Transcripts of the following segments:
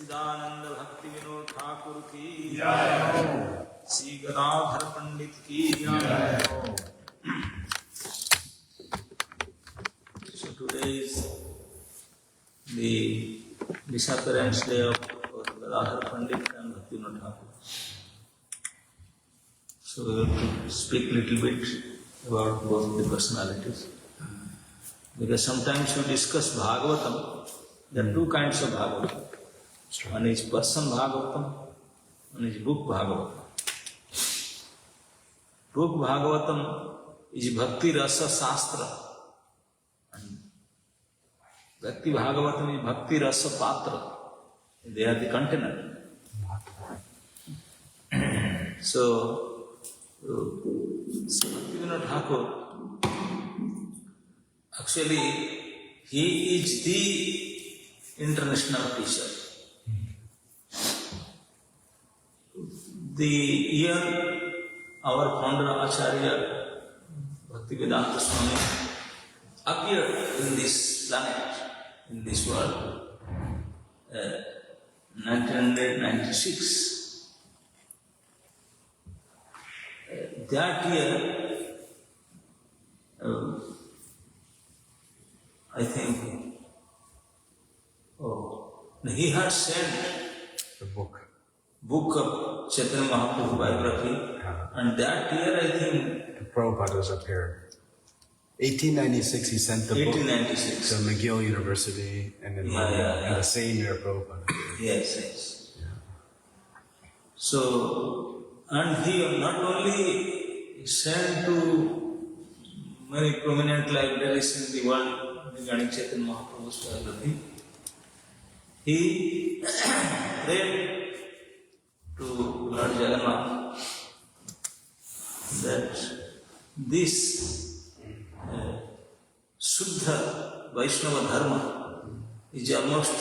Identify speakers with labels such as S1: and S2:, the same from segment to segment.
S1: सच्चिदानंद भक्ति विनोद ठाकुर की जय। श्री गदाधर पंडित की जय। So today is the disappearance day of Gadadhara Pandit and Bhakti Vinod Thakur. So we have to speak a little bit about both the personalities. Because sometimes we discuss Bhagavatam. There are two kinds of Bhagavatam. One is person Bhagavatam, one is book Bhagavatam. Book Bhagavatam is Bhakti Rasa Shastra. And Bhakti Bhagavatam is Bhakti Rasa Patra. They are the container. So Bhakti Vinod Thakur, actually, he is the international teacher. The year our founder Acharya Bhaktivedanta Swami appeared in this planet, in this world, 1996. That year, I think, he had sent
S2: the book
S1: of Chaitanya Mahaprabhu biography, and that year I think
S2: Prabhupada was up here. 1896 he sent the
S1: 1896.
S2: book to McGill University, and then in the same year Prabhupada.
S1: Yes. Yeah. So, and he not only sent to many prominent libraries in the world regarding Chaitanya Mahaprabhu's biography, he read to Lord Jagannath that this Shuddha Vaishnava Dharma is almost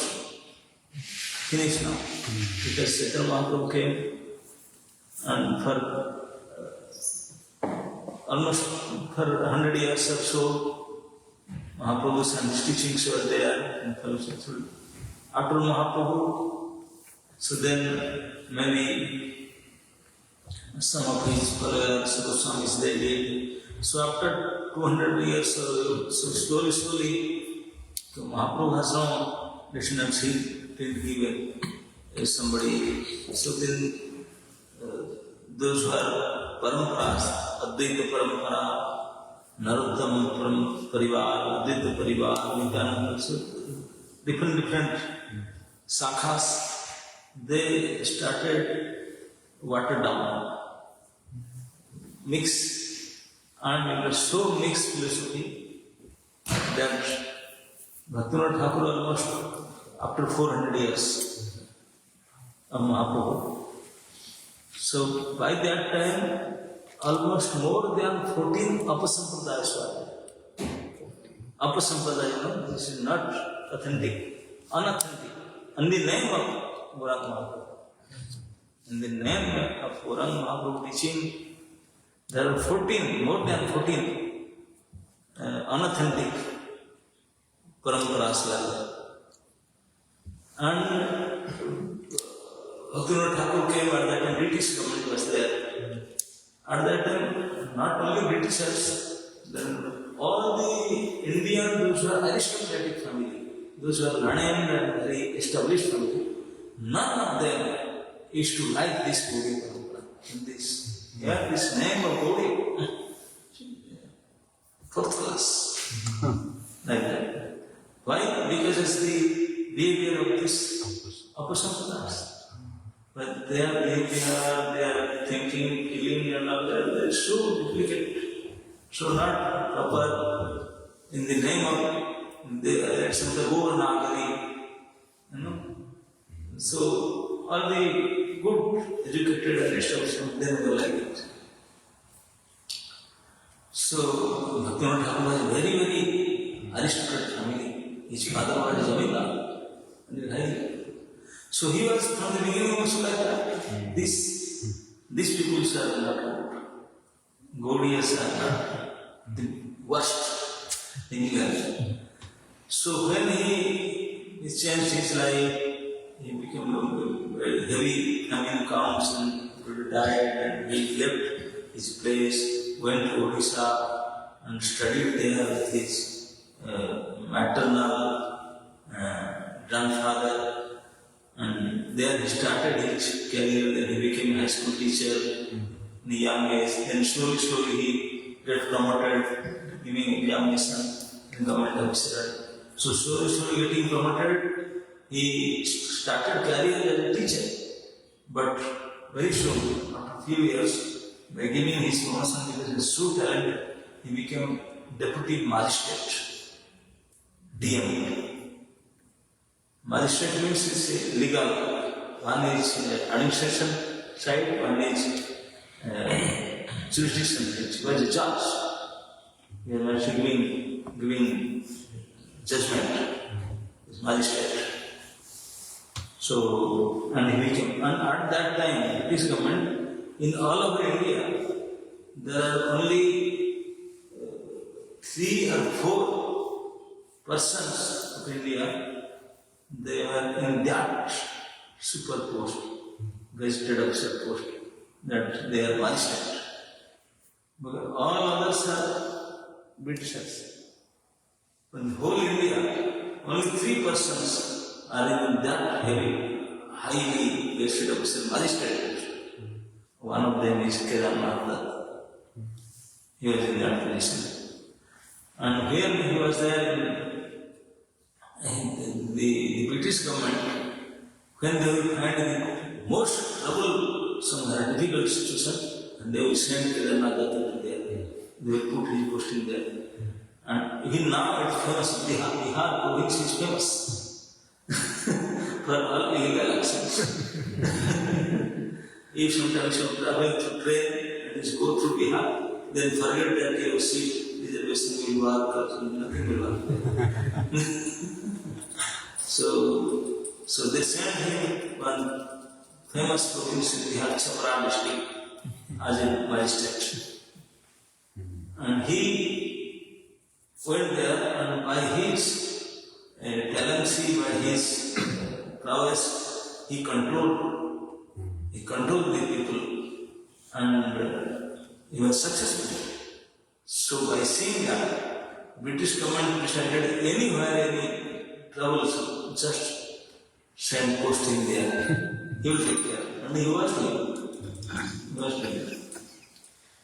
S1: finished now. Because Chaitanya Mahaprabhu came and for almost for 100 years or so, Mahaprabhu's and his teachings were there in fellowship. After Mahaprabhu, so then maybe some of his followers, Goswamis, they did. So after 200 years or so, slowly, so Mahaprabhu has no descendants, he didn't give somebody. So then those who are paramparas, Advaita Parampara, Narottama Parivar, Advaita Parivar, Nityananda, so different sakhas, they started watered down, mix, and it was so mixed philosophy that Bhakti Vinod Thakur almost after 400 years of Mahaprabhu. So by that time, almost more than 14 Apasampradayas were there. Apasampradaya, this is not authentic, unauthentic. In the name of Gauranga Mahaprabhu. In the name of Gauranga Mahaprabhu teaching, there are more than 14 unauthentic paramparas were there. And Bhakti Vinod Thakur came at that time, British government was there. At that time, not only Britishers, then all the Indian, those who are aristocratic family, those who are learned and very established family, none of them is to like this Gaudi Parampara. In this, here this name of Gaudi, fourth class, like that. Why? Because it's the behavior of this Apasampadas. But their behavior, their thinking, feeling and all that, they are so duplicate, so not proper. In the name of the Governagari, So all the good, educated and established, they never like it. So Bhakti Vinod Thakur was a very aristocratic family. His father was a Zamindar. So he was from the beginning also like that. These people are not good. Gaudiyas are not the worst thing. So when he changed his life, he became very heavy famine comes and he died and he left his place, went to Odisha and studied there with his maternal grandfather, and there he started his career. Then he became a high school teacher in a young age. Then slowly he got promoted, giving examination in government officer. So slowly getting promoted, he started career as a teacher. But very soon, after a few years, by giving his promotion because he was so talented, he became deputy magistrate, DM. Magistrate means it's legal. One is administration side, one is jurisdiction side. He was a judge. He was giving judgment. He's magistrate. So, and he became, and at that time, British government, in all over India, there are only 3 or 4 persons of India. They were in that super post, gazetted officer post, that they are magistrate. Because all others are Britishers. In whole India, only 3 persons are in that heavy, highly gazetted officer, magistrate post. One of them is Gadadhara. He was in that position. And when he was there, the British government, when they will find the most troublesome, difficult situation, and they will send Gadadhara there. They will put his posting there. And even now it's famous, Bihar province is famous for all illegal actions. If sometimes you travel through train and you go through Bihar, then forget that your seat reservation will work or nothing will work. So they sent him one famous province in Bihar, Chapra district, as a magistrate. And he went there, and by his talency, by his prowess, he controlled the people, and he was successful. So by seeing that, British government decided anywhere any trouble, just send posting there. He will take care. And he was doing.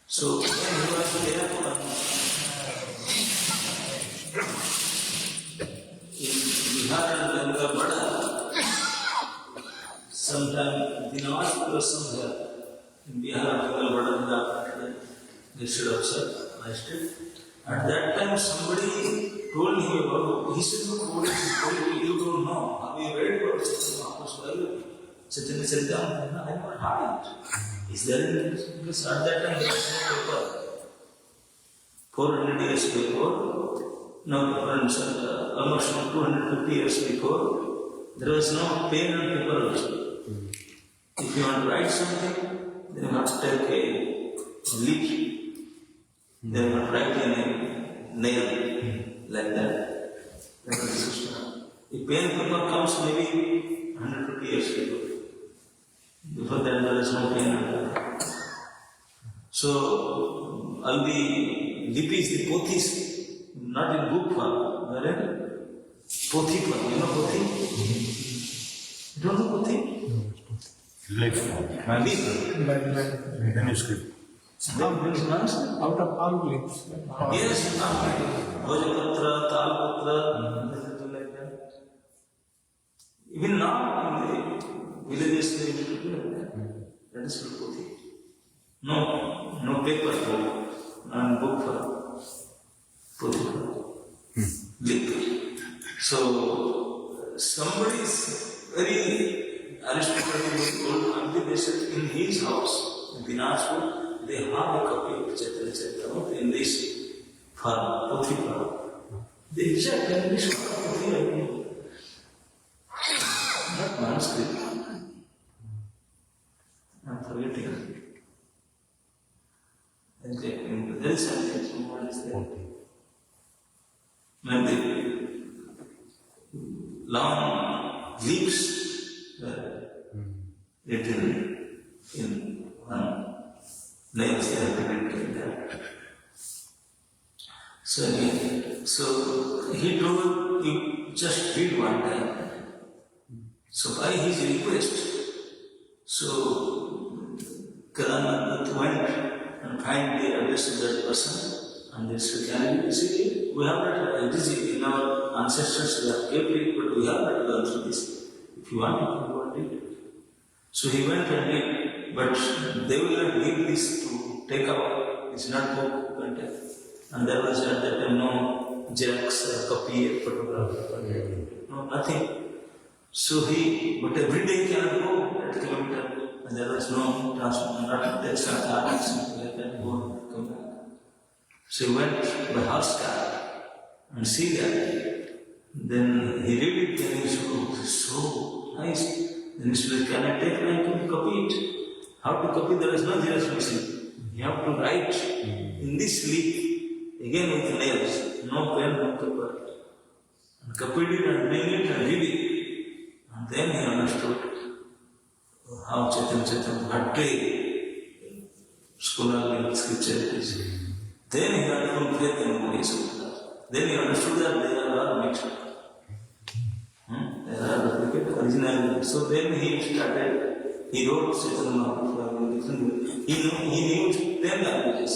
S1: So when he was there, in Bihar and Bengal, sometime Vinod was somewhere in Bihar and Bengal, they should have said, at that time somebody told him about it. He said, no, what is it? You don't know. Have you read about it? Chaitanya Charitamrita? I never heard it. Is there any? Because at that time there was no paper. 400 years before, almost 250 years before, there was no pen and paper also. If you want to write something, then you have to take a leaf. Then you have to write in a nail, like that. That is the system. A pen paper comes maybe 150 years before. Before that, there is no pen and paper. So, all the lipis, the pothis, not in book form, they are in pothi form. You know pothi? You don't know pothi?
S2: Leaf form. Manuscript.
S3: Out of all leaves.
S1: Yes, Bhojapatra, Talpatra, like that. Even now in the villages they used to do like that. That is called pothi. No paper for, and book for pothi. Lip. So somebody is very aristocratic old Pandit, in his house, in Dinajpur, they have a copy of Chaitanya Charitamrita in this form, pothi form. They check and this pothi, not manuscript. I'm forgetting. And there is something, what is there? Maybe long leaves written in one names they have written there. So he told, you just read one time. So by his request, so Gadadhara went and find the address of that person, and they said, can you see, we have not, it is in our ancestors, we have kept it, but we have not gone through this. If you want it, you want it. So he went and did, but they will not give this to take out. It's not book, and there was at that time no Xerox, copy, photograph, no, nothing. So but every day he cannot go at a kilometer, and there was no transport, not something like that, go and come back. So he went by horse car and see that. Then he read it and he said, oh, this is so nice. Then he said, can I take my to copy it? How to copy? There is no Xerox machine. You have to write in this leaf, again with nails, no pen, no paper. And copied it and bring it and read it. And then he understood how Chaitanya Bhakti scholarly scripture is. Then he had full faith in Buddhist. Then he understood that they are all mixed. They are duplicate, original. So then he started, he wrote Chaitanya Mahaprabhu in different ways. He knew 10 languages.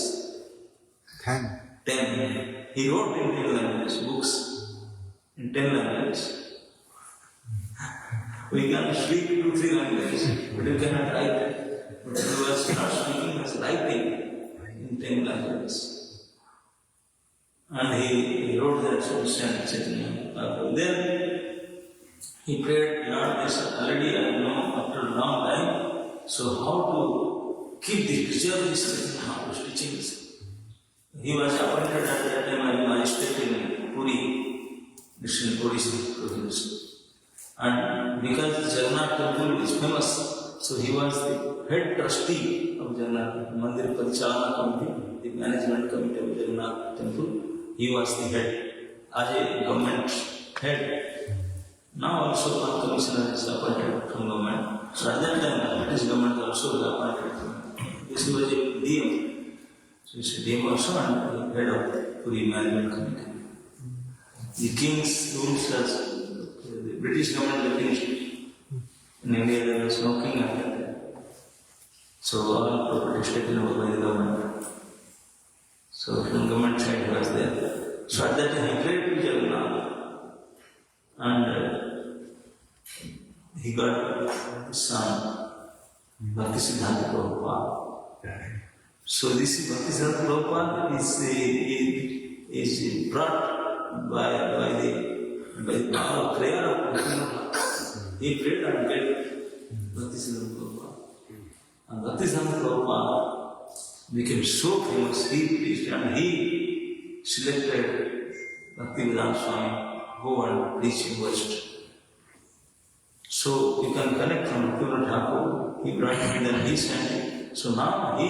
S2: 10.
S1: He wrote in 10 languages, books in 10 languages. We can speak 2-3 languages, but you cannot write. But he was not speaking, he was writing in 10 languages. And he wrote that Chaitanya. Then he prayed, Lord, this already I know after a long time, so how to keep the picture of this Mahaprabhu's teachings. He was appointed at that time as magistrate in Puri, District Odisha province. And because Jagannath temple is famous, so he was the head trustee of Jagannath Mandir Parichalana Committee, the management committee of Jagannath temple. He was the head, as a government head. Now also one commissioner is appointed from government. So at that time, British government also appointed him. This was a DM. So he is a DM also and the head of Puri management committee. The king's rules as the British government against in India there was no king after that. So all property is taken over by the government. So from government side he was there. So at that time he prayed to Jagannath and he got his son Bhakti Siddhanta Prabhupada. So this Bhakti Siddhanta Prabhupada is brought by the power of prayer of Vinod. He prayed and get Bhakti Siddhanta Prabhupada. And Bhakti Siddhanta Prabhupada became so famous, he preached and he selected Bhakti Vedanta Swami go and preach in West. So you can connect from Thakura Thakur, he brought him, then he sent him. So now he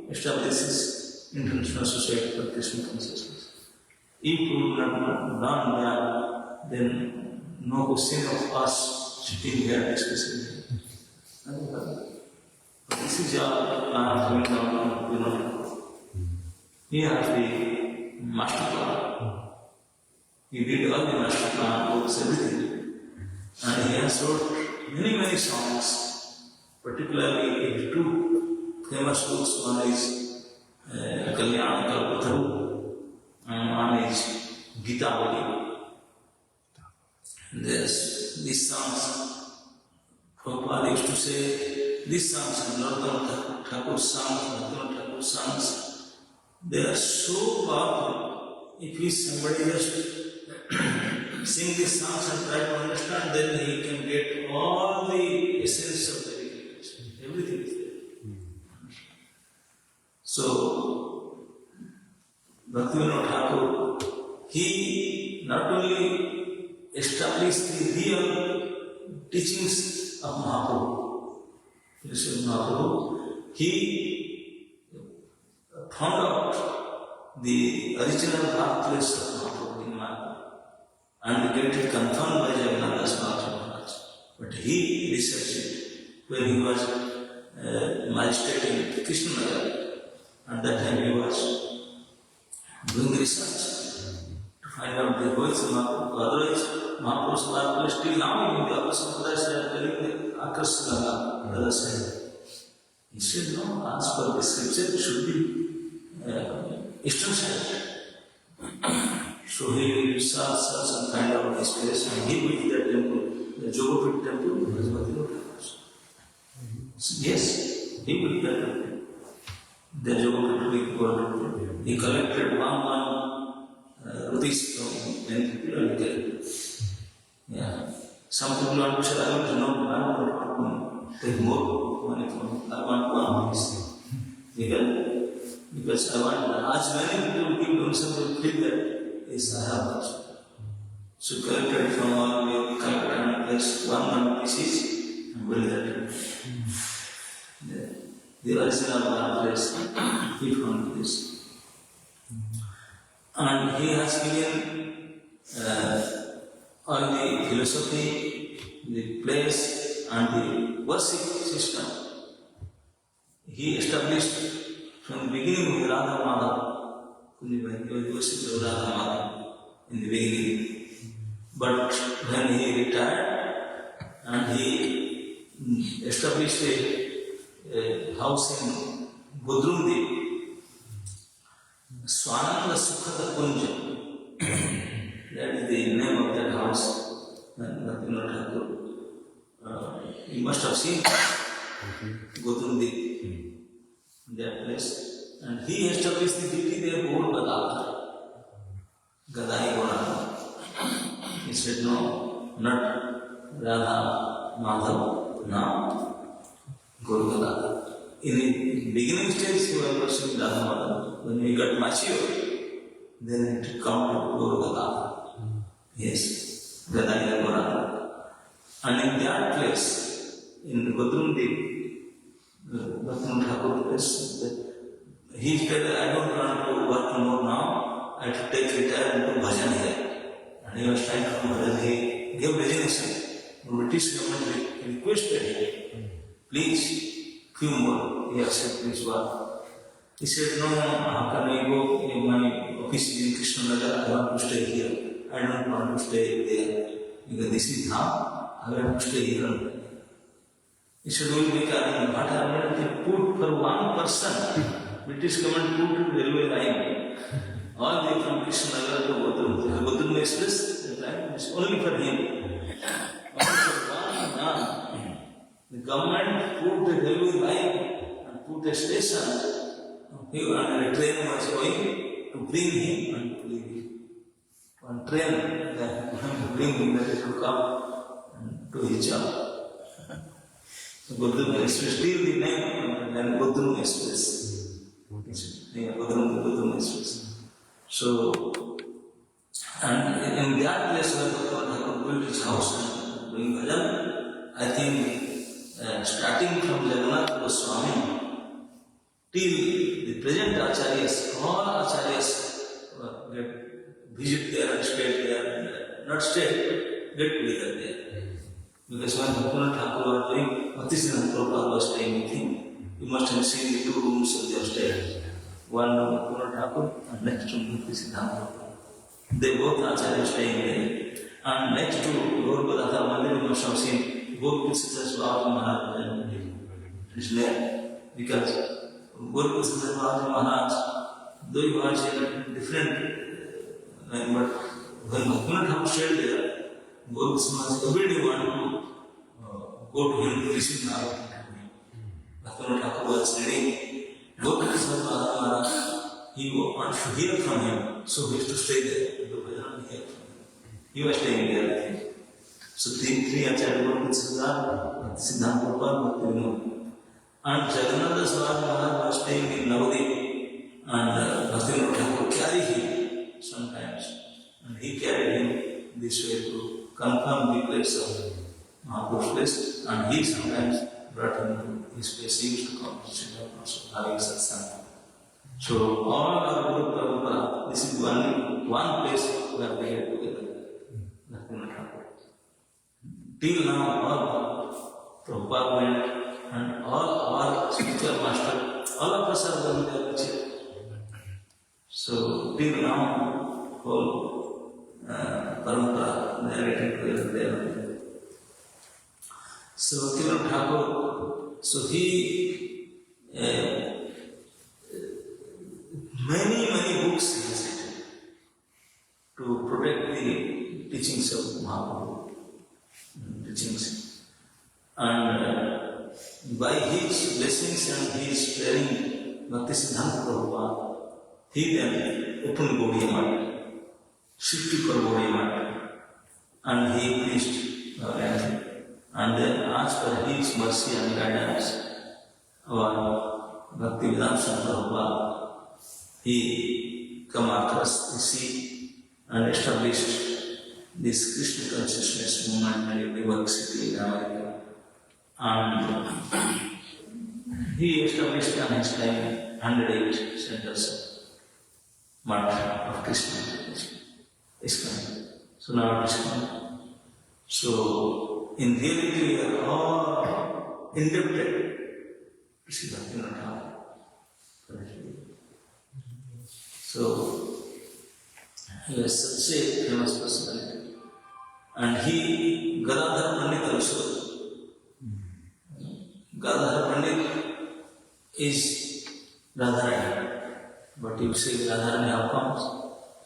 S1: establishes International Society for Krishna Consciousness. If we would not done that, then no question of us sitting here discussing it. This is our plan coming down on Vinod. He has the master plan. He did all the master plan, books, everything. And he has wrote many songs. Particularly his 2 famous books. One is Kalyana Kalpataru and one is Gita Vali. These songs, Prabhupada used to say, these songs, Narottam Thakur's songs, Bhaktivinoda Thakur's songs, they are so powerful. If somebody just sing these songs and try to understand, then he can get all the essence of the meditation. Everything is there. So, Bhaktivinoda Thakur, he not only established the real teachings of Mahaprabhu, he found out the original birthplace of Mahaprabhu in Maya and get it confirmed by Jagannath Maharaj. But he researched it when he was magistrate in Krishnagar. At that time he was doing research to find out the voice of Mahaprabhu. Otherwise, Mahaprabhu's Mahaprabhu still now in the upper Sampradaya are telling the Akarshana, the other side. He said, no, as per the scripture, it should be eastern side. So he searched and find out this place and he built that temple, the Jogapit temple, was Bhakti. Yes, he built that temple. The Jogapit big temple. He collected one rupees from many people and collected. Yeah. Some people want to say, I want to know, I want to take more money from, I want one rupees. Because I want, as many people give themselves to feel that, yes, I have that. So collected from all the collected and placed one pieces and build that. The original one place, 500 place. And he has given all the philosophy, the place and the worship system. He established from the beginning of Radha Madhava, he was worship of Radha Madhava in the beginning. But when he retired and he established a house in Budrundi, Swananda Sukhata Kunja, that is the name of that house, Vinod Thakur. You must have seen Budrundi, that place. And he established the deity there, Gaur Gadadhara, Gadai Gauranga. He said, no, not Radha Madhava, now Gaur Gadadhara. In the beginning stage, he was worshipping Radha Madhava. When he got mature, then it come to Gaur Gadadhara. Yes, Gadai Gauranga. And in that place, in Budrundi, Bhakti Thakur place, he said, I don't want to work more now, I have to take retire into bhajan here. And he was trying to do bhajan. He gave resignation. The British government requested him, please, few more. He accepted his work. He said, no, how can I go? My office is in Krishnagar, I want to stay here. I don't want to stay there. Because this is how I have to stay here. He said, we will make what happened? Put for one person, British government put railway line, all the way from Krishnagar to Gadadhara Express, the line is only for him. Only for one man. The government put the railway line and put a station. And a train was going to bring him and to leave him. One train to bring him that he could come to his job. Gadadhara Express, still the name, and Gadadhara Express. Gadadhara Express. So, and in that place where Thakur built his house and doing bhajan, I think starting from Jagannath Goswami till the present acharyas, all acharyas get visit there and stay there, and not stay, get together there. Because when Bhakti Thakur was doing, Bhaktisiddhanta Prabhupada was staying with him. You must have seen the two rooms of their stay. One room Bhakti Thakur and next to Bhaktisiddhanta Prabhupada. They both acharyas staying there. And next to Gaur Gadadhara Mandir, you must have seen both Siddhas Maharaj is there. Because Gaur Gadadhara Maharaj, though he was in different line, but when Bhakti Thakur stayed there, Gaur Gadadhara everybody wanted to go to him to receive Maharaj. Bhakti Thakur was reading Gaur Gadadhara Maharaj. He wants to hear from him, so he used to stay there. He was staying there with him. So three acharyas, Gaur Gadadhara, Siddhanta Prabhupada, Bhakti Vinod. And Jagannath Maharaj was staying in Navadip, and Bhakti Thakur carried him sometimes. And he carried him this way to confirm the place of Mahaprabhu's place, and he sometimes brought him to his place. He used to come to sit down also, having satsang. So all our Guru Prabhupada, this is one place where they get together. Till now, all Prabhupada went, and all our spiritual master, all of us are going there with it. So till now, whole parampara narrated to there. So Vinod Thakur, so he many books he has written to protect the teachings of Mahaprabhu, teachings. And by his blessings and his prayer, Bhakti Siddhanta Prabhupada, he then opened Gaudiya Math, shifted for Gaudiya Math, and he preached Bhagavad. And then asked for his mercy and guidance, our Bhakti Vedanta Prabhupada, he come after us, you see, and established this Krishna consciousness movement in New York City in America. And he established on his time 108 centers of Math of Krishna. So now it is come. So in reality we are all indebted to Sri Bhaktivinoda Thakur. So he was such a famous personality. And he, Gadadhara Pandit also. Gadadhara Pandit is Radharani. But you say Radharani how comes?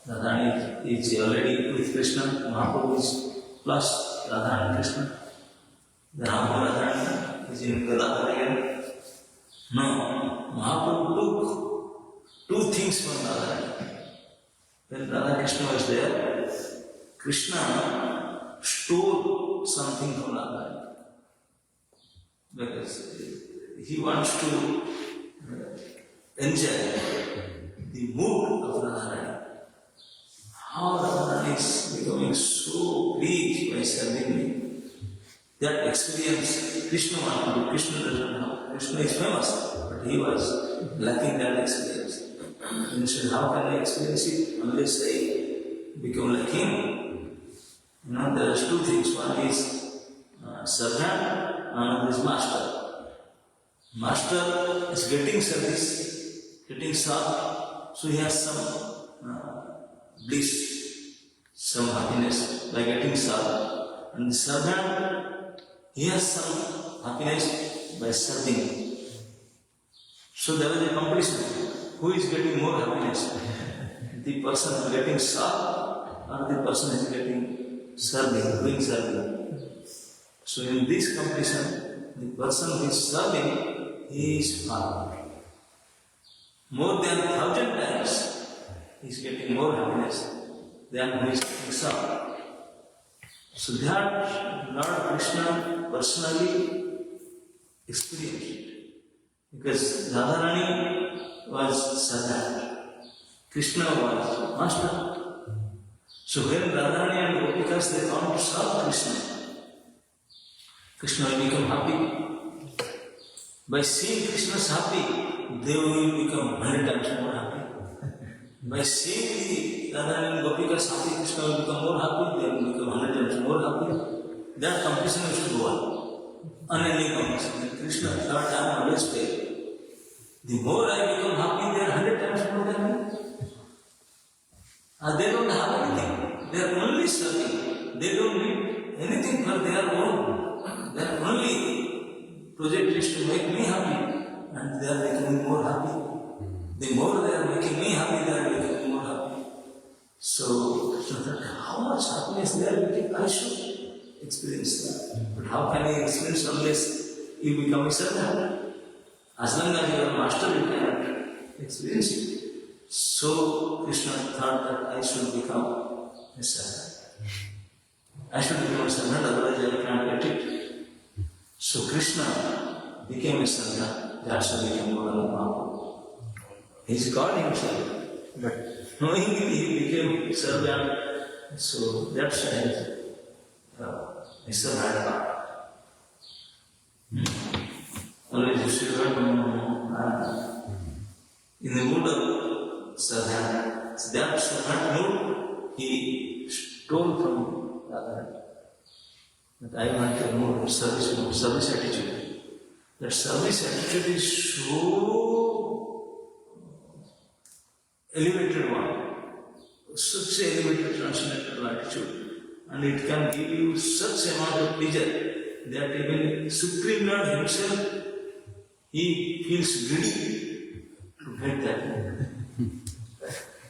S1: Radharani is already with Krishna, Mahaprabhu is plus Radharani Krishna. Then how Radharani is in Gadadhara again? No, Mahaprabhu took two things from Radharani. When Radha Krishna was there, Krishna stole something from Radharani. Because he wants to enjoy the mood of Radharani. How Radharani is becoming so big by serving me. That experience Krishna wanted to do. Krishna doesn't know. Krishna is famous, but he was lacking that experience. And he said, how can I experience it unless I become like him? You know, there are two things. One is servant, another is master. Master is getting service, getting served, so he has some bliss, some happiness by getting served. And the servant, he has some happiness by serving. So there is a competition. Who is getting more happiness? The person who is getting served or the person who is getting serving, doing serving. So in this competition, the person who is serving, he is far. More than 1,000 times, he is getting more happiness than who is getting served. So that Lord Krishna personally experienced it. Because Radharani was servant, Krishna was master. So when Radharani and Gopikas they come to serve Krishna, Krishna will become happy. By seeing Krishna's happy, they will become 100 times more happy. By seeing the Radharani and Gopikas happy, Krishna will become more happy, they will become 100 times more happy. That competition should go on. Unending competition. Krishna third time always fail. The more I become happy, they are 100 times more than me. They don't have anything. They are only serving. They don't need anything for their own. Their only project is to make me happy. And they are becoming more happy. The more they are making me happy, they are becoming more happy. So, how much happiness they are getting, I should experience that. But how can I experience unless you become a servant? As long as you are a master, you cannot experience it. So Krishna thought that I should become a servant. I should become a servant, otherwise I cannot get it. So Krishna became a servant. That's why he became Lord of Mahaprabhu. He is God himself. But knowingly he became a servant. So that's why he is a servant. Only in the mood of servant, that servant mood he stole from Radharani. But I want a mood of service mood. service attitude. That service attitude is so elevated one, such an elevated transcendental attitude, and it can give you such amount of pleasure that even Supreme Lord himself, he feels greedy to get that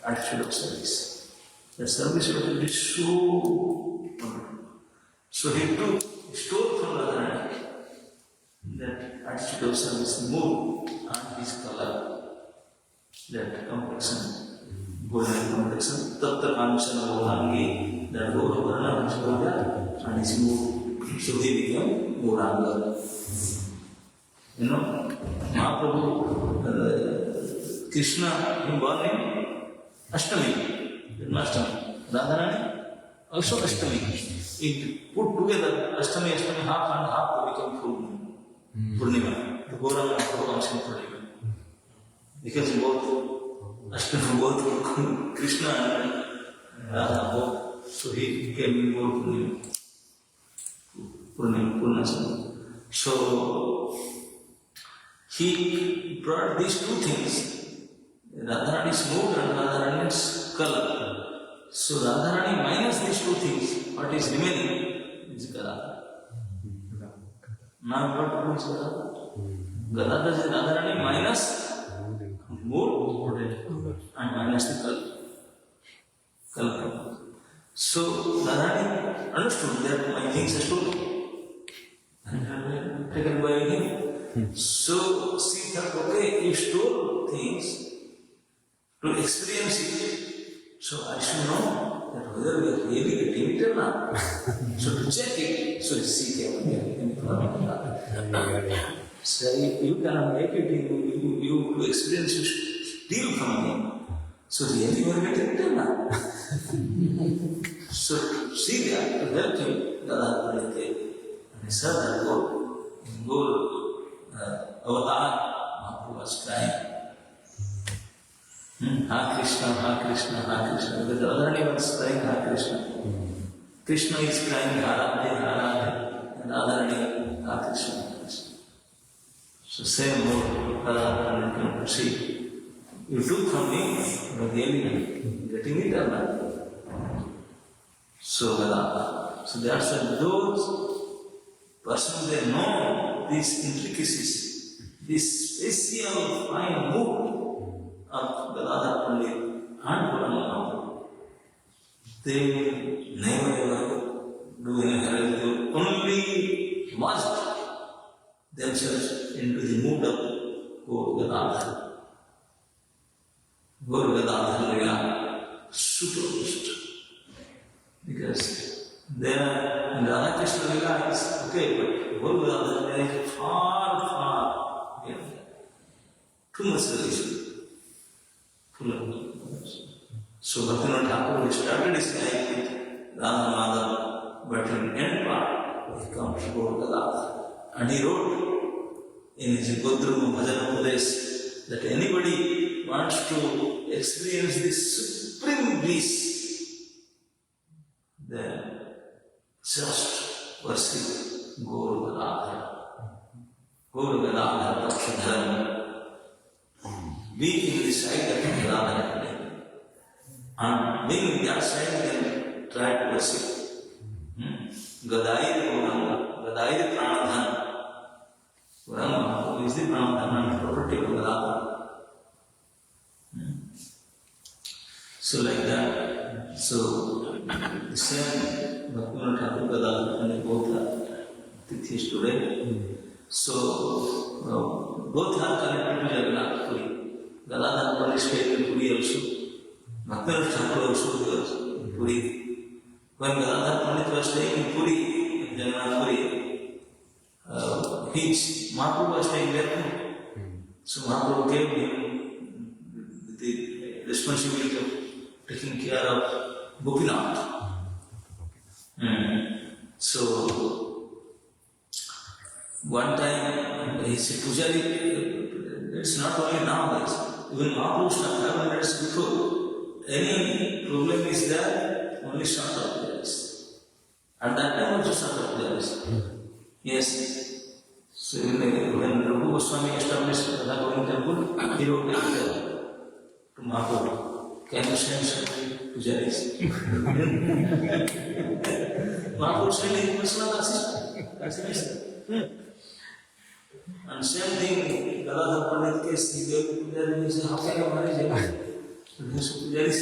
S1: attitude of service. The service attitude is so wonderful. So he stole from Radharani that attitude of service, mood and his color, that complexion, golden complexion, tatta kamsana volangi, that Gora Varna Vishwara and his mood. So he became Gauranga. You know, Mahaprabhu, Krishna, he born in Ashtami, Janmashtami. Radharani, also Ashtami. It put together, Ashtami, half and half to become full moon. Purnima, the Gauranga comes in Purnima. Because both Ashtami, both Krishna and Radha, both, so he became more Purnima. So he brought these two things, Radharani's mood and Radharani's color. So Radharani minus these two things, what is remaining is Gadadhara. Now what is Gadadhara? Gadadhara is Radharani minus mood and minus the color. So Radharani understood that my things are stolen and taken by him. So she thought, okay, you stole things to experience it. So I should know that whether we are really getting it or not. So to check it, so she came again. So you cannot make it, you to experience, you steal from him. So really you are getting it or not. So see that, to help him, Gadadhara came. And he said that goal avatar, Mahaprabhu was crying. Ha Krishna, Ha Krishna, Ha Krishna. Because Radharani was crying Ha Krishna. Krishna is crying Ha Radhe, Ha Radhe. And Radharani, Ha Krishna, Ha Krishna. So same word, Radharani came to see. You took from me, but really getting it or not. So Gadadhara. So that's why those persons, they know these intricacies, this special fine mood of Gadadhara Pandit and Gauranga. They never ever do any harm. They only merged themselves into the mood of Gadadhara. Gadadhara Lila, super boost. Because there in Radha Krishna Lila is okay, but Gadadhara Lila is far beyond that. Too much relation. So Bhaktivinoda Thakur started his life with Radha Madhava, but in the end part, he comes to Gadadhara. And he wrote in his Godruma Bhajana Udesh that anybody wants to experience this supreme bliss, then just worship Gaur Gadadhara. Gaur Gadadhara Pakshadharam. Be in the side of Gadadhara. And being in that side, then try to worship. Gadadhara Gauranga, Gadadhara Pranadhan. Gauranga is the Pranadhan and property of Gadadhara. So like that. So the same Bhaktivinoda Thakur Gadadhara and both are Tithis today. So both are connected to Jagannath Puri. Gadadhara participated in Puri also. Bhaktivinoda Thakur also was in Puri. When Gadadhara Pandit was staying in Puri, in Jagannath Puri, his Mahaprabhu was staying there too. So Mahaprabhu gave him the responsibility of taking care of Gopinath. So one time he said, Pujari, it's not only now, guys. Even Mahaprabhu started 500 years before. Any problem is there, only start of there is. At that time also start of there is. Yes. So when Rupa Goswami established the Govind temple, he wrote a letter to Mahaprabhu. Can you send some pujaris? Mahaprabhu sent his personal assistant. That's nice. And same thing, Gadadhara Pandit case, he gave the pujari, he said, how can I manage it? So he said, pujaris.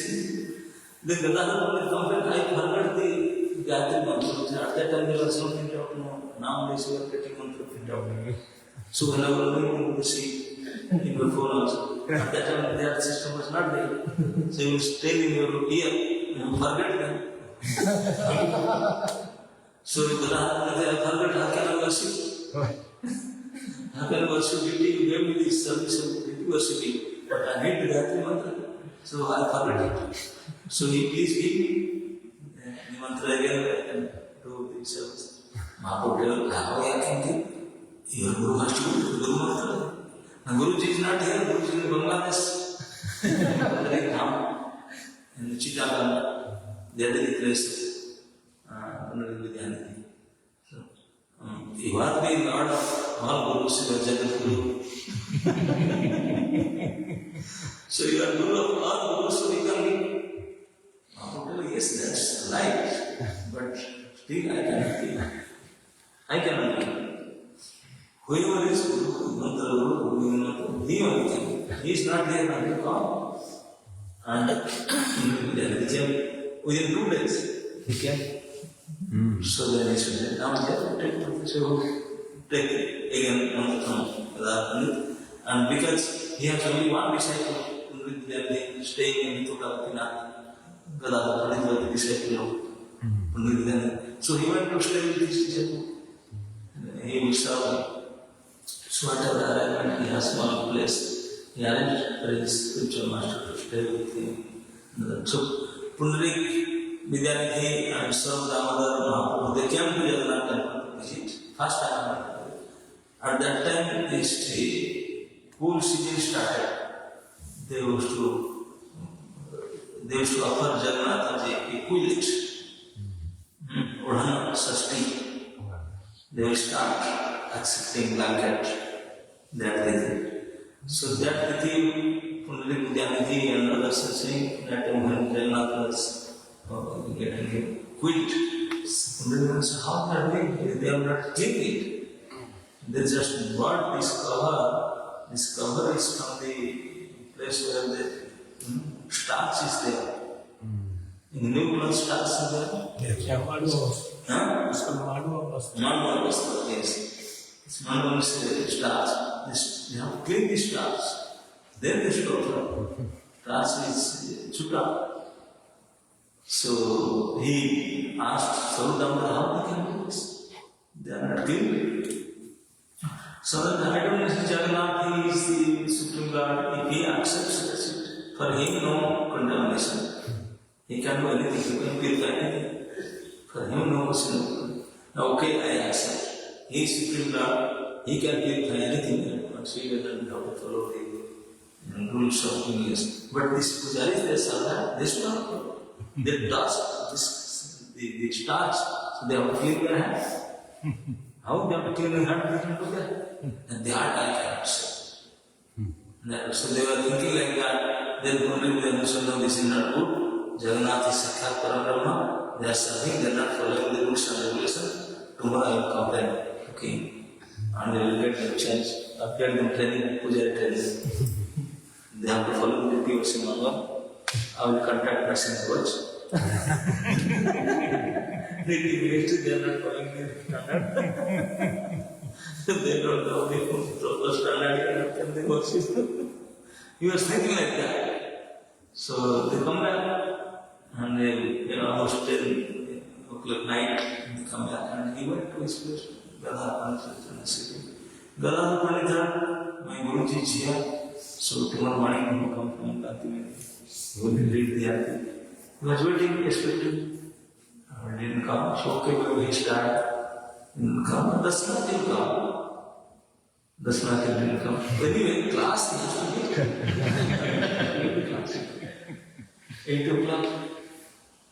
S1: Then Gadadhara Pandit complained, I forgot the Gayatri mantra. At that time there was no print out, no. Nowadays we are getting mantra print out. So whenever you will see in your phone also, at that time their system was not there. So you will stay in your ear, you forget them. So Gadadhara Pandit, I forgot, how can I worship? How can I worship deity? You gave me this service of deity worshiping, but I need the Gayatri mantra. So I forgot it. So he please give me the mantra again, I can do the service. Mahaprabhu, how I can give? Your Guru has to do the Guru mantra. And Guruji is not here, Guruji is in Bangladesh. Very calm. In Chittagong, they are the place. So, you are the Lord of all Gurus, you are Jagat Guru. So you are Guru of all Gurus, so you can give. Mahaprabhu, yes, that's right. But still I cannot give. I cannot give. Whoever is Guru, Mantra Guru, he only can. He is not there, not will come. And within 2 days, he can. So then he said, now take again Mantra. And because he has only one disciple, staying in Thakura, Gadadhara Pandit was the disciple of Pandit. So he went to stay with his disciple. He will serve him. So whatever arrangement, he has small place. He arranged for his spiritual master to stay with him. So Pundarik, Vidyanidhi and Srila Damodar Mahaprabhu, they came to Jagannath temple to visit. First time. At that time, the cool season started. They used to offer Jagannath the equivalent, Odhana Sasti. They will start accepting blanket, that they think. So that Tithi, Pundarik Vidyanidhi and others are saying that when Jagannath was getting quit, Pundarik said, how they are doing? They have not cleaned it. They just bought this cover. This cover is from the place where the starch is there. In new clothes, starch is there.
S3: Yeah, Madhava.
S1: Huh?
S3: It's called Madhava Vasta.
S1: Madhava Vasta, yes. It's Madhava is starch. They have to clean the starch. Then they store it. Starch is chuta. So he asked Sarudamara how they can do this. They are not clean. So that I don't know if Jagannath is the Supreme Lord. If he accepts, that's it. For him, no condemnation. He can do anything, he can purify anything. For him, no sin. Okay, I accept. He is Supreme Lord, he can purify anything. But we don't have to follow the rules of English. But this pujaris, they serve that, they should not follow. They dust the starch, so they have to clean their hands. How they have to clean their hands, they can do that. And the art I cannot say. So they were thinking like that. Then Pundarik they said, no, this is not good. Jagannath is Sakshat Parabrahma. They are serving, they are not following the rules and regulations. Tomorrow I will complain to king. And they will get them changed. After them training, Pujari training. They have to follow the POC manual. I will contact Nursing Coach. They are not following the standard. They don't know the proper standard, and they worship. He was thinking like that. So they come back, and they almost 10 o'clock night, they come back, and he went to his place, Gadadhara Pandit in the city. Gadadhara Pandit, my Guruji is here, so tomorrow morning he will come from Bhakti. He will read the Arti. He was waiting, expecting. He didn't come, so okay, we will start. Didn't come, that's not didn't come. That's not didn't come. Anyway, class he has to meet. 8 o'clock,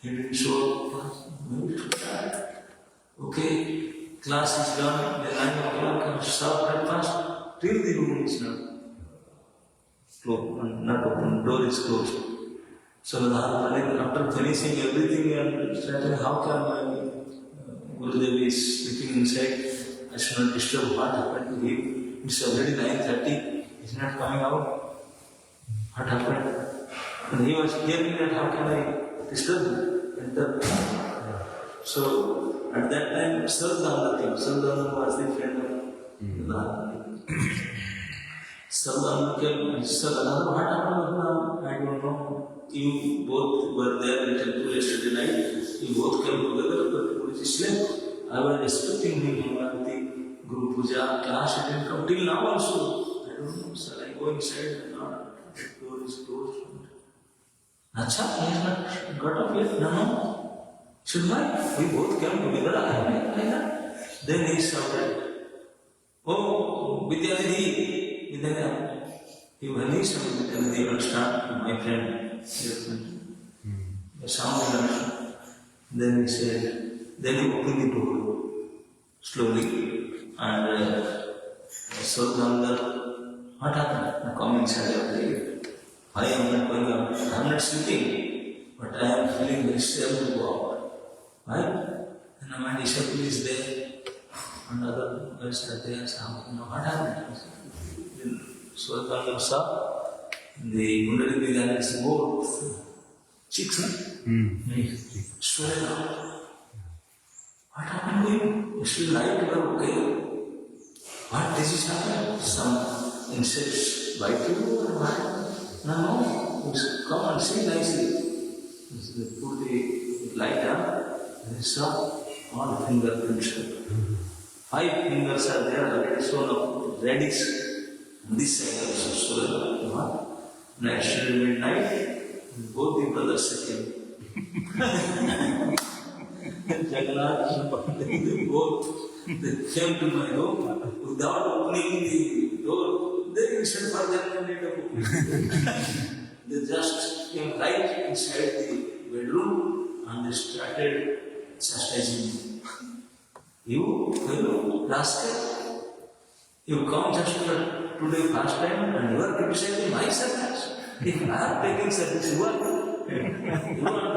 S1: he didn't show up. Maybe to start. Okay, class is done, then 9 o'clock, and serve breakfast, till the room is not closed, not open, door is closed. So Pandit, after finishing everything and starting, how can my Gurudev is sleeping inside? I should not disturb what happened to him. It's already 9:30, he's not coming out. What happened? And he was hearing that, how can I disturb him? So at that time, Srila came. Srila was the friend of Srila came and said, what happened? I don't know. You both were there in the temple yesterday night. You both came together, but Guruji slept. I was expecting him at the Guru Puja class. He didn't come till now also. I don't know. Shall I go inside or not? The door is closed. Acha, he has not got up yet. No. Should I? We both came together. Then he shouted, oh, Vidyadhi, Vidyadhi. When he shouted Vidyadhi, you understand, my friend. The sound. Then he said, then he opened the door slowly and so what happened? Come inside. I am not going out. I am not sleeping, but I am feeling very stable to go out. Why? And my disciple is there and other guys are there. So what happened? So Gandhar saw the Kundalini Vidya is board, cheeks, Srila. What happened to him? Is he right or okay? What disease happened? Some insects bite you or what? No. Come and see nicely. They put the light on and they saw all fingerprints. 5 fingers are there already shown of reddish. This side also Srila. Next midnight, both the brothers came. Jagannath and Pandit, they came to my room without opening the door. They instant for that need of opening. They just came right inside the bedroom and they started chastising me. You fellow rascal, you come just for today fast time and you are criticizing my service. If I am taking service, you want to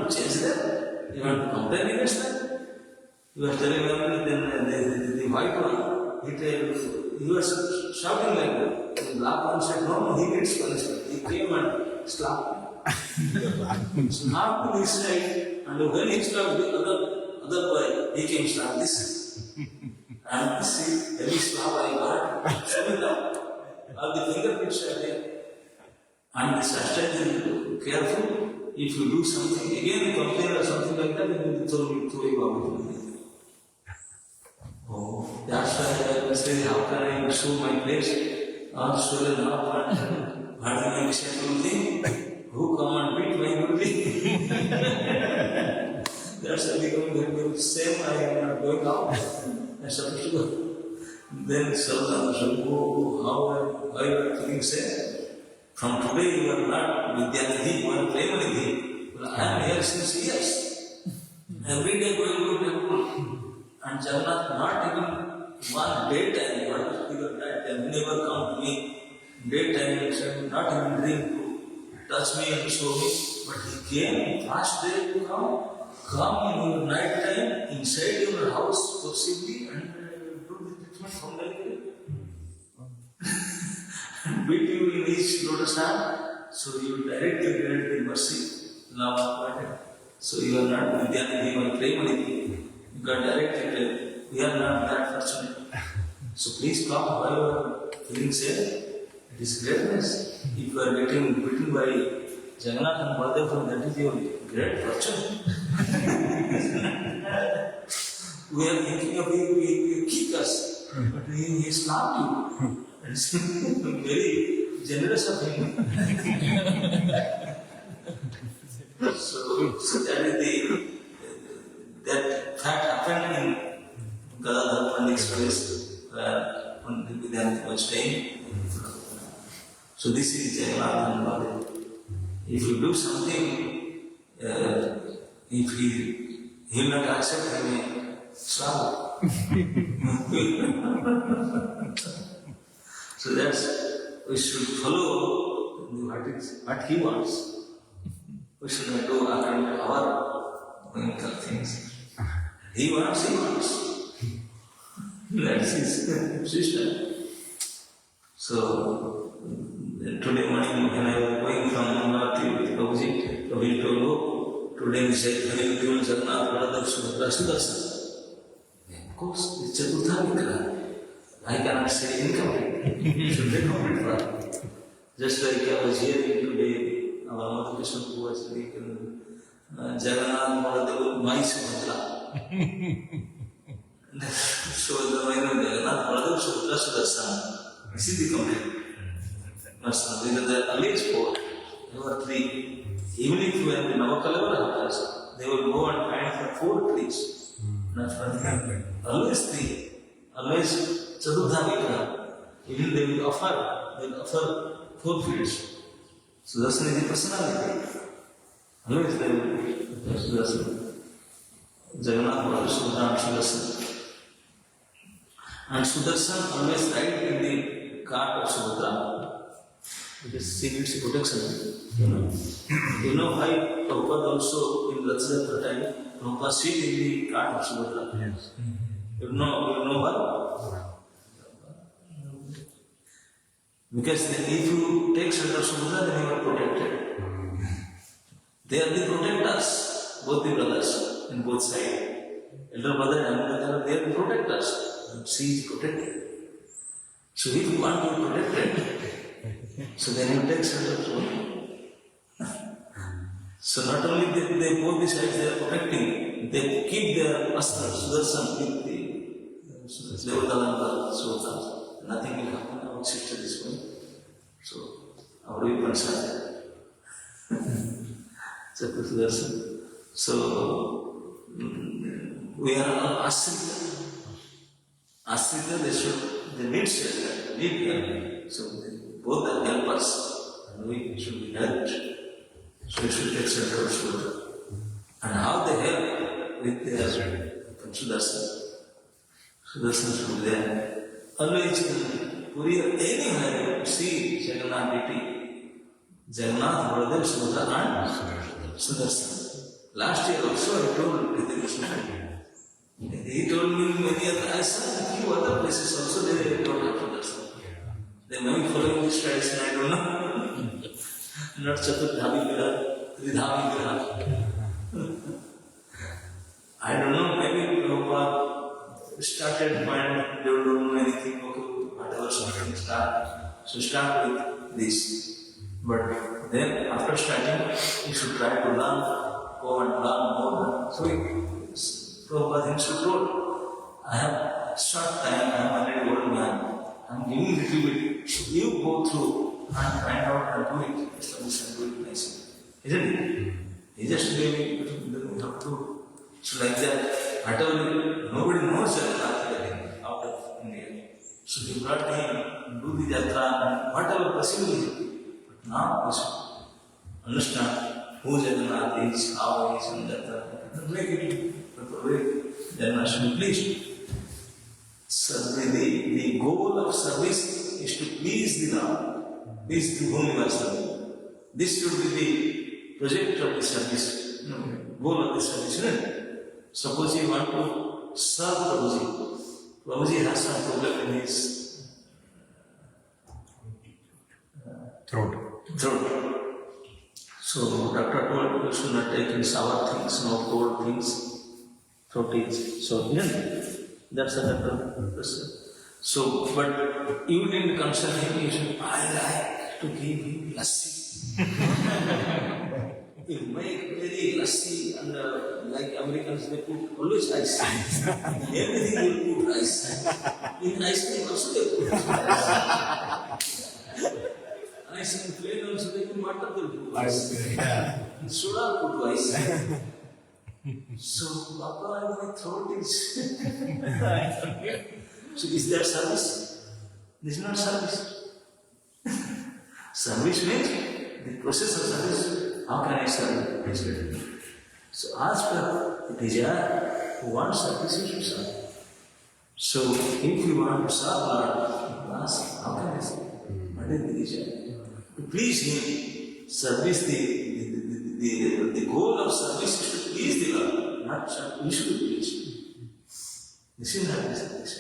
S1: change that? You want to complain against that? You are telling them the white one, he was shouting like that. The black one said, no, he needs punishment. He came and slapped me. Slapped his side, and when he slapped the other boy, he came slap this side. And this is heavy slap I got. Show me down. All the fingerprints are there. And the substance is careful. If you do something, again complain or something like that, then you throw you out. Oh, that's why I was saying, how can I show my place? All stolen up and what is my disciple thing? Who come and beat my Guruji? That's why becoming very same, I am not going out. I am supposed to go. Then Srila said, oh, how you are feeling safe? From today you are not Vidyadhi, you are Premanidhi. Well, I am here since years. Every day going to temple. And Jagannath not even one daytime, what is figure that time, never come to me. Daytime, not even dream to touch me and show me. But he came last day to come in your night time, inside your house, possibly, and do the treatment from the beat you in each lotus hand, so you directly get the mercy, love. So you are not Vidyadhi or Premanidhi. You got directly, we are not that fortunate. So please come while you are feeling safe. It is greatness. If you are getting beaten by Jagannath and Baladev, that is your great fortune. We are thinking of you, he kick us, but he slapped you. It's very generous of him. So that is that fact happened in Gadadhara Pandit's place where Pandit Vidyanatha was staying. So this is Jagannath and Baladev. If you do something, if he will not accept, he may slap. So that's, we should follow what he wants. We should not do according to our mental things. He wants. That's his system. So, today morning when I was going from Bhakti with Prabhuji, Prabhuji told, oh, today we said, having given Jagannath, Gadadhara, Sudarshan. Of course, it's Chaturtha Vigraha. I cannot say incomplete. Should be complete for us. Just like I was hearing today, our Mother Krishna was speaking, Jagannath, Baladev, Mai Subhadra. So the mind of Jagannath, Baladev, Subhadra, Sudarshan. This is the complete. Because the earliest four, there were three. Even if you have the Navakalava happens, they will go and find for 4 trees. Not for three. Always three. Always Chaturtha Vigraha. Even they will offer 4 fields. Sudarshan is the personality. Always they will Sudarshan. Jagannath, Baladev, Subhadra, and Sudarshan. And Sudarshan always ride in the cart of Subhadra. Because she needs protection. You know why Prabhupada also in Rathayatra time, Prabhupada sit in the cart of Subhadra.
S2: Yes.
S1: You know why? Because if you take shelter of Subhadra, then you are protected. They are the protectors, both the brothers in both sides. Elder brother and younger brother, they are the protectors. She is protected. So if you want to be protected, so then you take shelter of Subhadra. So not only they both the sides they are protecting, they keep their astra, Sudarshan with the Devadalan Sutta. Nothing will happen, our sister is going. So our weapons are there. Chakra Sudarshan. So we are all Asrita. Asrita, they need shelter, need help. So both are helpers, and we should be helped. So we should take shelter of Subhadra. And how they help with their Sudarshan. Sudarshan should be there. Always in Puri or anywhere you see Jagannath deity, Jagannath, Baladev, Subhadra and Sudarshan. Last year also I told Krishna. He told me many other, I saw a few other places also they don't have Sudarshan. They may be following this tradition, I don't know. Not Chaturdhavi Vigraha, Tridhavi Vigraha. I don't know, maybe Prabhupada started when they don't know anything, okay, whatever something start. So start with this. But then after starting, you should try to learn, go and learn more. So Prabhupada himself told, I have short time, I am already old man. I am giving little bit. So you go through and find out and do it. Establish and do it nicely. Isn't it? He just gave me, we have to. So like that, whatever, nobody knows Jagannath out of India. So he brought him, do the jatra and whatever possible. But now we should understand who Jagannath is, how he is, and jatra. Make it proper way. Jagannath should be pleased. So the goal of service is to please the Lord, please to whom you are serving. This should be the project of the service, goal of the service, isn't it? Suppose you want to serve Prabhuji. Prabhuji has some problem in his
S2: Throat.
S1: So doctor told you should not take in sour things, no cold things, throat is. So that's a doctor. So, but you didn't consult him, you said, I like to give him lassi. You make very lassi and like Americans they put always ice. Everything you put ice. In ice cream also they put ice. Ice and plain also they put water they put ice. Soda put ice. So Papa, my throat is So is that service? This is not service. Service means the process of service. How can I serve this? So as per the desire who wants service, you should serve. So, if you want to serve Lord, ask, how can I serve? What is the reason? To please Him, service, the goal of service is to please the Lord, not we should please. This is not the service.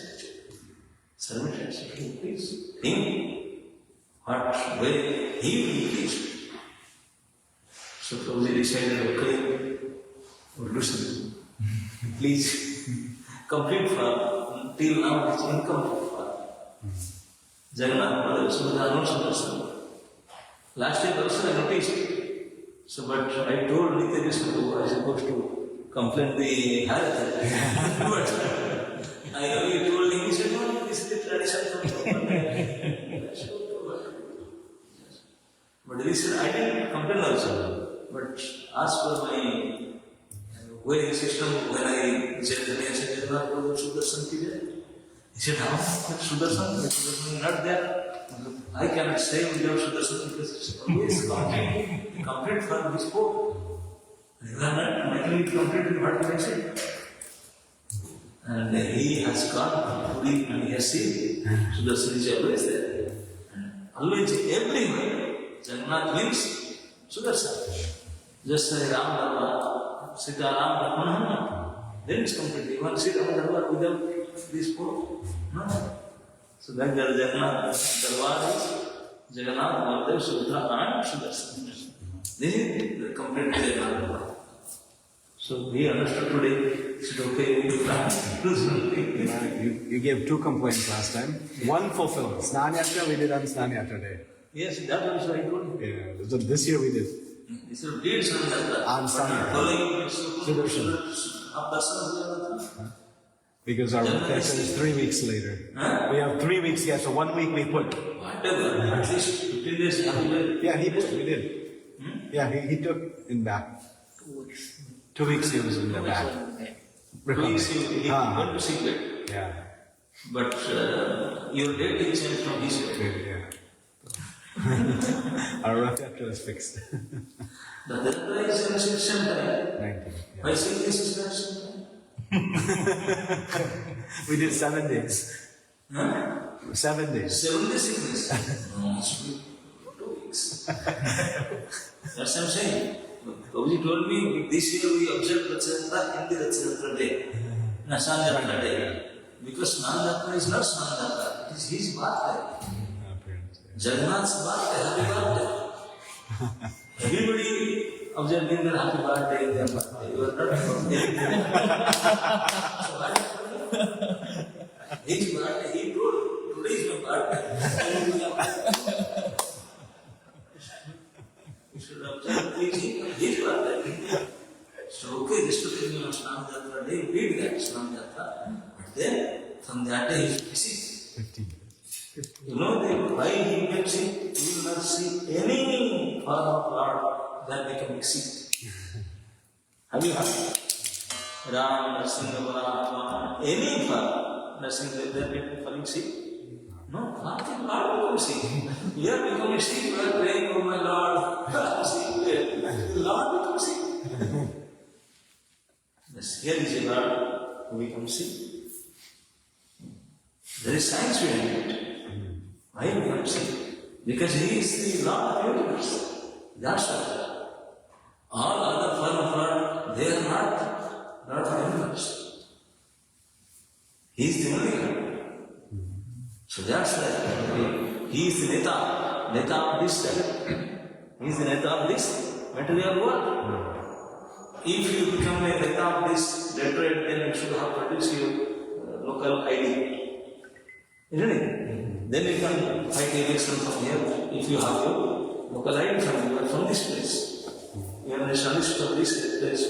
S1: Service is to please Him. What way He will be pleased. So, Prabhuji decided, okay, we'll do something. Please, complete form. Till now, it's incomplete form. Jagannath Mother, so there are no solutions. Last year also I noticed. So, but I told Nitya Krishna, I was supposed to complain the hierarchy. But I only told him, he said, no, this is the tradition from But this is, I didn't complain also. But as per my way the system, when I said that I said, Sudarshan ki there. He said, how? Sudarshan is not there. I cannot stay without Sudarshan because it's always complete for this book. You are not making it complete in what I said. And he has gone to Puri and he has seen Sudarshan is always there. And always, everywhere. Jagannath means Sudarshan. Just like Ram Dharma, Sita Ram Dharma, then it's complete. You want to see Ram Dharma without this book? No. So that Jagannath Dharma is Jagannath, Baldev, Subhadra and Sudarshan. This is the complete Jagannath Dharma. So he understood today, he said, okay, we will do something.
S2: You gave 2 complaints last time. One fulfilled. Snanyatra we did on Snanyatra day.
S1: Yes, that also I told you.
S2: Yeah, so this year we did.
S1: This is did Snanyatra.
S2: On Snanyatra.
S1: Following
S2: Sudarshan. Because our vacation is 3 weeks later.
S1: Huh?
S2: We have 3 weeks, yeah, so 1 week we put.
S1: Whatever, at least 15 days after.
S2: Yeah, he put, we did. Yeah, he took in back. 2 weeks he was in the back.
S1: 2 weeks he went to sick bed.
S2: Yeah.
S1: But your date is changed from his bed.
S2: Yeah. Our Rath Yatra is fixed.
S1: The Gadadhara is in the same time.
S2: 19.
S1: Why say this is not same time?
S2: We did 7 days.
S1: Huh?
S2: 7 days.
S1: 7 days sickness. No, it should be 2 weeks. That's what I'm saying. Prabhuji told me this year we observed Ratsanatra in the Ratsanatra day. Snanyatra day. Because Snanyatra is not Snanyatra, it is his birthday. Jagannath's birthday, happy birthday. Everybody observing their happy birthday, their birthday. You are not observing. So what happened? His birthday, he told, today is my birthday. You should observe his birthday. So okay, this took me on Snanyatra day, we did that Snanyatra. But then, from that day he is busy.
S2: 15.
S1: You know why he gets sick? You will not see any form of Lord that becoming sick. Have you heard? Ram, Narsinga, Bharatma, any form, Narsinga, they are becoming sick. No, nothing, Lord becomes sick. You are becoming sick, you are praying, oh my Lord, I'm sick. The Lord becomes sick. Yes, here is a Lord who becomes sick. There is science behind it. Why he becomes sick? Because he is the Lord of the universe. That's why. All other form of Lord, they are not Lord of the universe. He is the only God. So that's why he is the Neta of this time. He is the Neta of this material world. If you become a Neta of this Detroit, then you should have produced your local ID. Isn't it? Then you can fight election from here if you have your local ID from this place. You are nationalist from this place.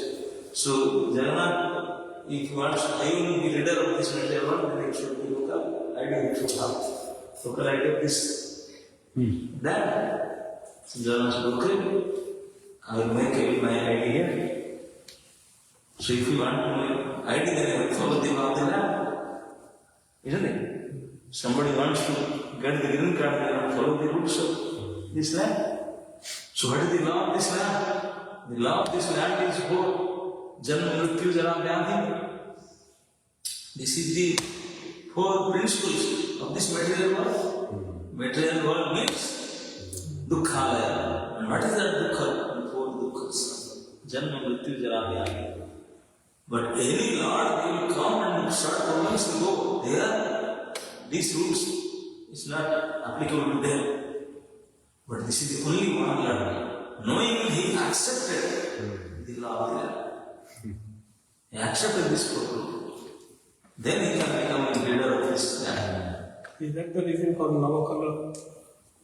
S1: So, Jagannath, if you want, I will be leader of this material world, then it should be local ID, you should have local ID of this. Then, so Jagannath said, okay, I will make my ID here. So if you want to make ID, then you will follow the law of the land. Isn't it? Somebody wants to get the green card, they want to follow the rules of this land. So what is the law of this land? The law of this land is whole. Janma Mrityu Jara Vyadhi. This is the four principles of this material world. Material world means dukkhalaya. And what is that dukkha? The four dukkhas. Janma, mrityu, jara, vyadi. But any Lord, they will come and start problems will go. There, these rules is not applicable to them. But this is the only one Lord. Knowing he accepted the law of the land. He accepted this problem. Then he can become the leader of this land.
S3: Is that the reason for Navakala?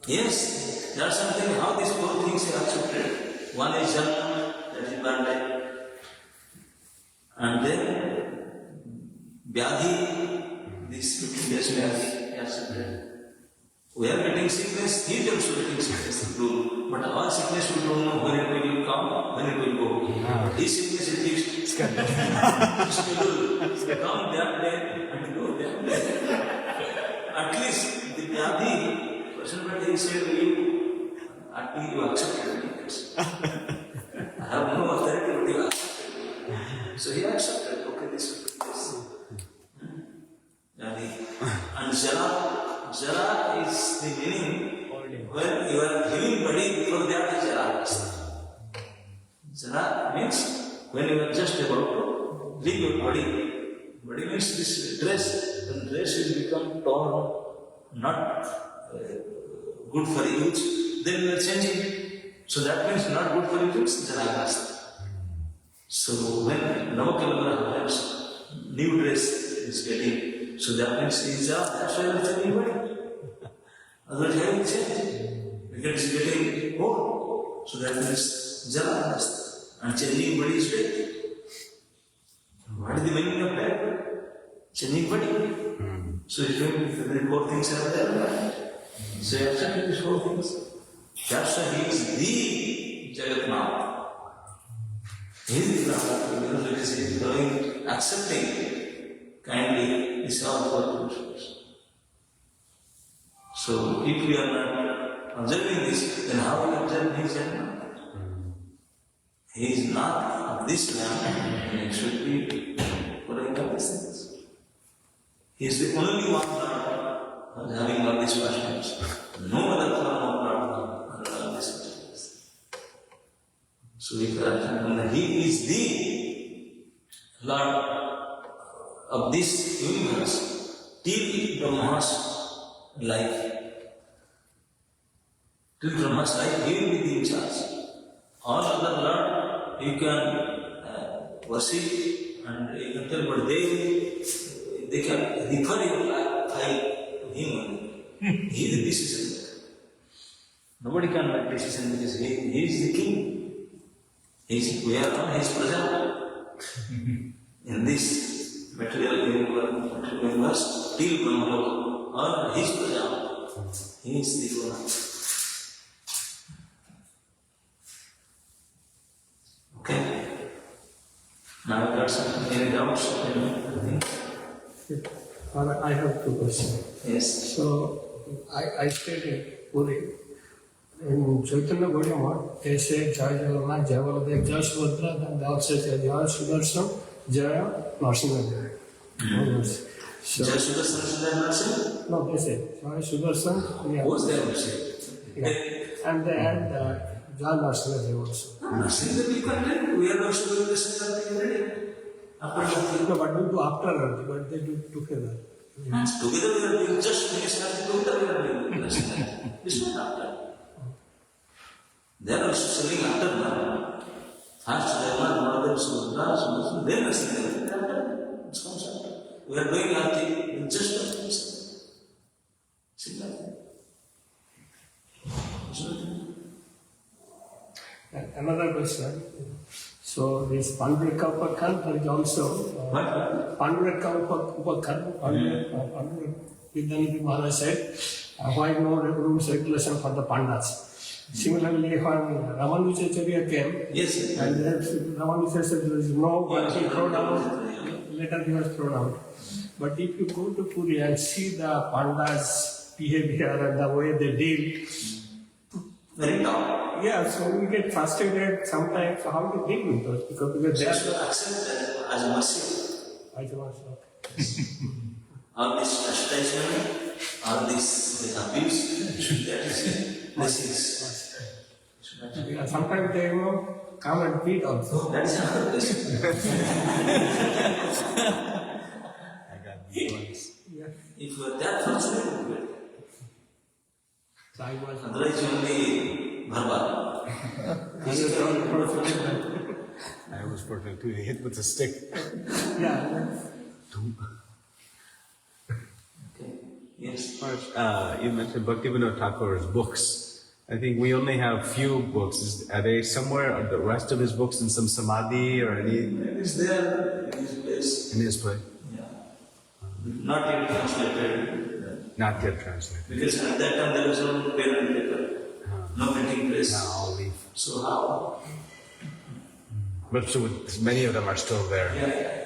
S1: Yes, that's something how these four things are accepted. One is Janma, that is bad. And then Vyadhi, this 15 days Vyadhi, accepted. We are getting sickness, he is also getting sickness. But our sickness we don't know when it will come, when it will go. His sickness is fixed. Schedule. Come that day and go that day. At least the Vyadhi, person but he said, at least you accepted it. I have no authority, but you accepted. So he accepted, okay, this. And Jara is the meaning when you are giving body, before that is Jara. Jara means when you are just about to leave your body. Body means this dress. When dress will become torn, not good for use, then you are changing it. So that means not good for use, Jara. So when Navakala has new dress is getting, so that means he is up, that's why he is changing body. Otherwise he will change. Because he is getting old. So that means Jala and changing body is death. What is the meaning of that? Changing body. So if the four things are there, so you accept these four things. That's why he is the Jagatnath. He is the Lord, because it is going, accepting kindly is all four principles. So if we are not observing this, then how will we observe his judgment? He is not of this land, and it should be following up these things. He is the only one Lord who is having all these passions. No other form of Lord has all these passions. So if he is the Lord of this universe till Brahma's life. Till Brahma's life, he will be in charge. All other Lord you can worship and you can tell, but they can refer your life to him only. He is the decision maker. Nobody can make decision because he is the king. We are on his present in this material universe till Brahma or his present. He is the one. Okay. Now I got something, any doubts?
S3: Father, I have two questions.
S1: Yes.
S3: So, I stayed in Puri. In Chaitanya Gaudiyama, they say Jai Jagannath, Jai Baladev, Jai Subhadra, then they also say Jai Sudarshan, Jai Narasimha. So,
S1: Jai Sudarshan is there Narasimha?
S3: no, they say Jai Sudarshan. Yeah.
S1: Who's there Narasimha?
S3: Yeah. And they add Jai Narasimha also.
S1: Narasimha we can we are also doing this already.
S3: No, but we do after Arati, but they do together.
S1: Together we are doing just finished together we are doing Narasimha. It's not after. They are also selling after now. First they are not one of them Subhadra, then Narasimha. It's comes after. We are doing Arati in just a minute. See that?
S3: Another question. So this Pandurika Upakan, there is also Pandurika Upakan, Pandurika Vidyanidhi Maharaj said, why no rules regulation for the Pandas? Similarly, when Ramanujacharya came,
S1: yes,
S3: and Ramanuja said there is no, but he thrown out, later he was thrown out. But if you go to Puri and see the Pandas' behavior and the way they deal,
S1: very tough.
S3: yeah, so we get frustrated sometimes how to deal with those because they
S1: Just to accept that as a mercy.
S3: I don't know.
S1: All this chastisement, all this abuse, that is blessings.
S3: Sometimes they come and beat also.
S1: That is another blessing.
S2: I got these ones.
S1: If you are that fortunate, you will.
S3: So I was
S1: Otherwise, you will be bharbar.
S2: I was fortunate too. He hit with a stick.
S3: yeah.
S1: Okay. Yes.
S2: You mentioned Bhakti Vinod Thakur's books. I think we only have few books. Are they somewhere? Are the rest of his books in some samadhi or any?
S1: It is there in his place.
S2: In his place?
S1: Yeah. Not yet translated.
S2: Not yet translated.
S1: Because at that time there was no pen and paper, no printing press.
S2: Now I'll leave.
S1: So how?
S2: But so many of them are still there.
S1: Yeah.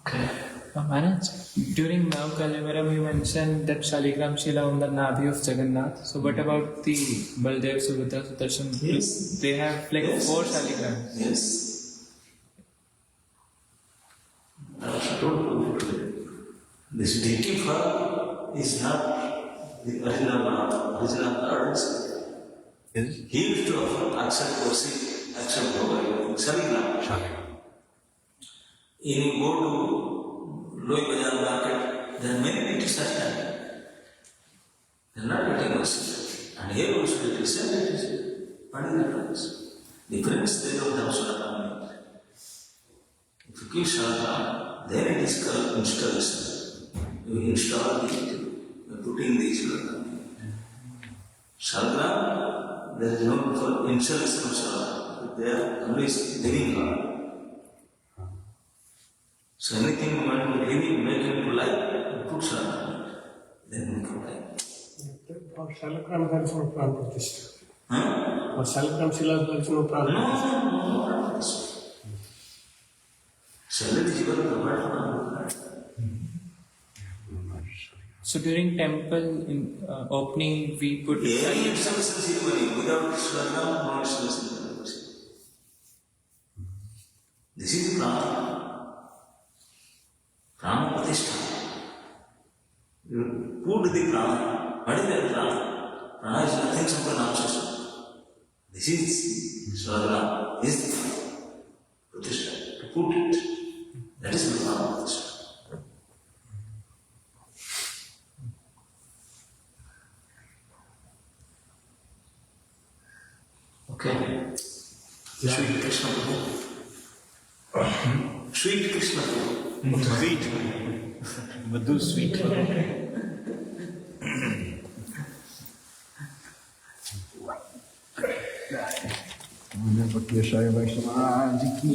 S1: Okay.
S4: Maharaj, during Nav Kalavaram you mentioned that Shaligram Shila on the Navi of Jagannath. So what about the Baldev, Subhadra, Sudarshan?
S1: Yes.
S4: They have like
S1: Yes.
S4: 4 Shaligrams.
S1: Yes. I also told you today. This deity form is not the original words.
S2: Is?
S1: He used to offer Aksar Korsi, Aksar Bhagavad, Shaligram.
S2: Shaligram.
S1: You go to Loi Bazar market, there are many deities are standing. They are not getting worship. And here also it is said, it is Pandit. Difference they don't have Shalagram. If you keep Shalagram, then it is called installation. You install the deity, you are putting the Shalagram. Shalagram, there is no for installation of Shalagram. They are only living God. So anything you want to really make him to like, put Shalagram, then make him like.
S3: For Shalagram there is no Pran Pratishtha.
S1: Huh?
S3: For Shalagram Shila there is no Pran
S1: No,
S3: Pratishtha.
S1: Salary is given to the world.
S4: So during temple opening we put
S1: Any installation ceremony without Shalagram, no installation ceremony. This is the Prana. Prana Pratishtha. You put the Prana. What is that Prana? Prana is nothing but non-system. This is Shalagram, is the Pratishtha. To put it. That is the Prana Pratishtha. Okay. Sweet Krishna Prabhu. Sweet Krishna Prabhu.
S2: Sweet. Madhu sweet. Bhakti Shaya Vaishnava Ji ki.